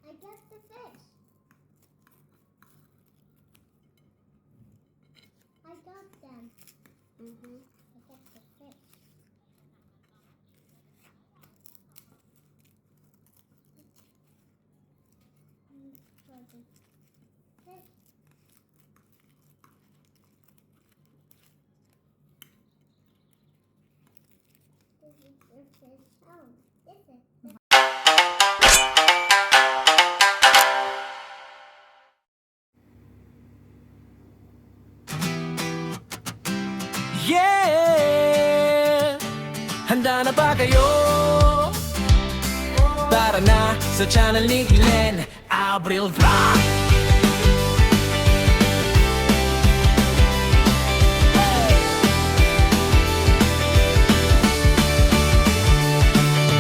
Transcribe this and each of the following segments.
I got the fish. I got them. I got the fish. For the fish. This is the fish. Oh, this is the Yeah! Handa na ba kayo? Tara na sa channel ni Glenn Abril Vlog.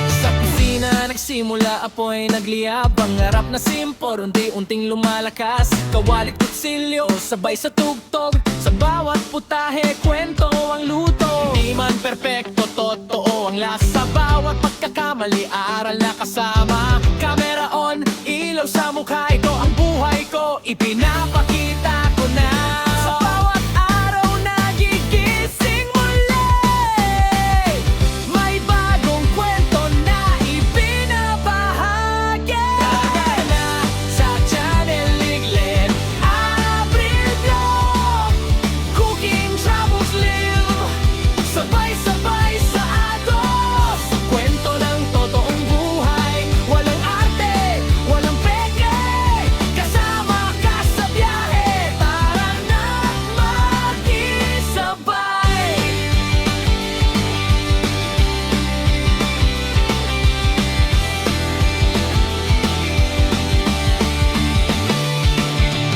Sa kusina nagsimula apoy nagliyab. Pangarap na simpor, unti-unting lumalakas. Kawalit kutsilyo, sabay sa tugtog. Sa bawat putahe, kwento ang luto. Di man perpekto, totoo ang lasa. Bawat pagkakamali, aral na kasama. Camera on, ilaw sa mukha. Ito ang buhay ko, ipinapakita ko na. Sa bawat araw nagigising muli, may bagong kwento na ibinabahagi. Tara na sa channel ni Glenn Abril Vlog. Cooking, travels, live, sabay-sabay sa agos. Kwento ng totoong buhay, walang arte, walang peke. Kasama ka sa biyahe, tara na makisabay.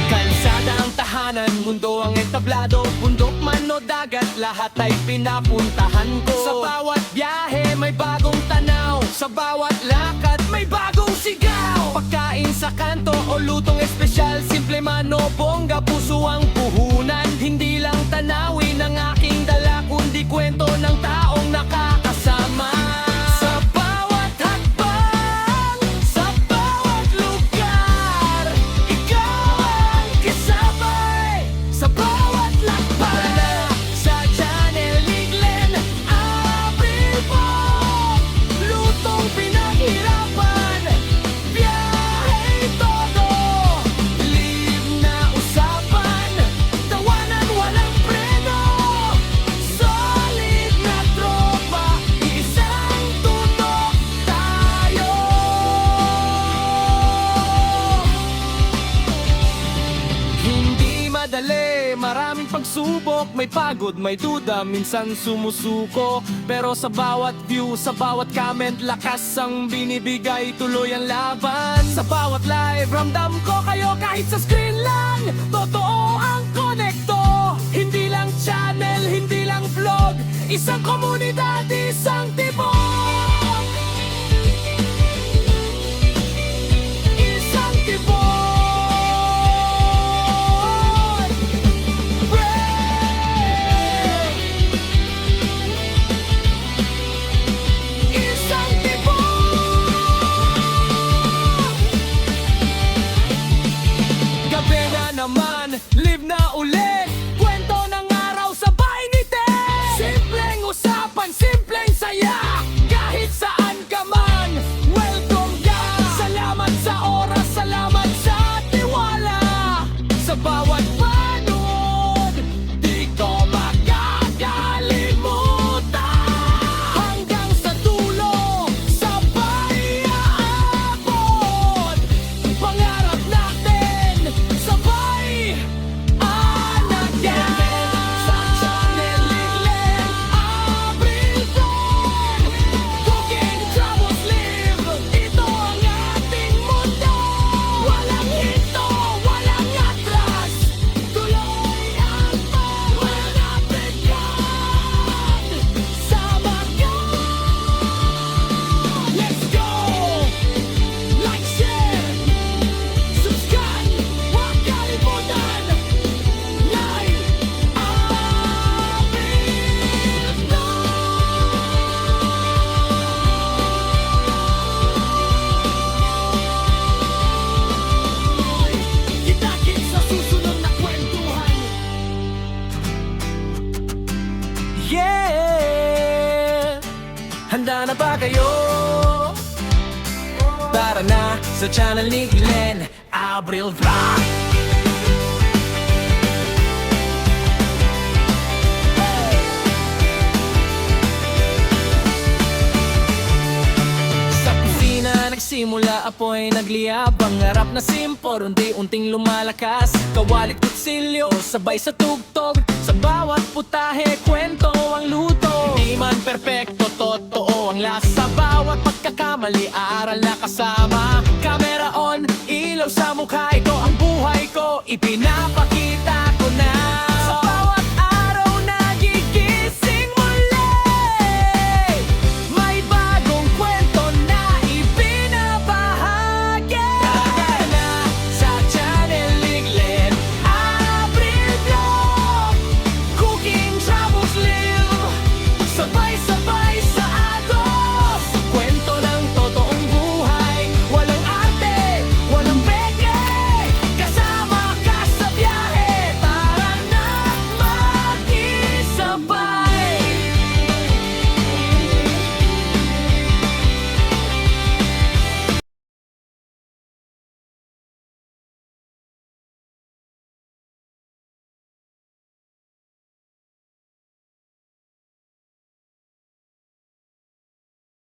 Kalsada ang tahanan, mundo ang entablado. Bundok man o dagat, lahat ay pinapuntahan ko. Sa bawat biyahe may bagong tanaw, sa bawat lakad may bagong sigaw. Pagkain sa kanto o lutong espesyal, simple man o bongga, puso ang puhunan. Hindi lang tanawin ang aking dala, kundi kwento ng taong nakakasama. Sa bawat hakbang, sa bawat lugar, ikaw ang kasabay. Sa bawat lakbay na sa channel ni Glenn Abril Vlog. Lutong pinaghirapan, biyahe todo, live na usapan, tawanan walang preno. Solid na tropa, isang tutok tayo. Hindi madali, maraming pagsubok. May pagod, may duda, minsan sumusuko. Pero sa bawat view, sa bawat comment, lakas ang binibigay, tuloy ang laban. Sa bawat live, ramdam ko kayo kahit sa screen lang. Totoo ang konekto, hindi lang channel, hindi lang vlog. Isang komunidad, isang tibok. Isang tibok. Isang tibok. Gabi na naman, live na ulit. Kwento ng araw, sabay ngiti. Simpleng usapan, simpleng saya. Tara na sa channel ni Glenn Abril Vlog. Sa kusina nagsimula apoy nagliyab. Ang harap na simpor unti-unting lumalakas. Kawalit kutsilyo sabay sa tugtog. Sa bawat putahe kwento ang luto. Di man perpekto, totoo ang lasa. Bawat pagkakamali, aral na kasama. Camera on, ilaw sa mukha. Ito ang buhay ko, ipinapakita.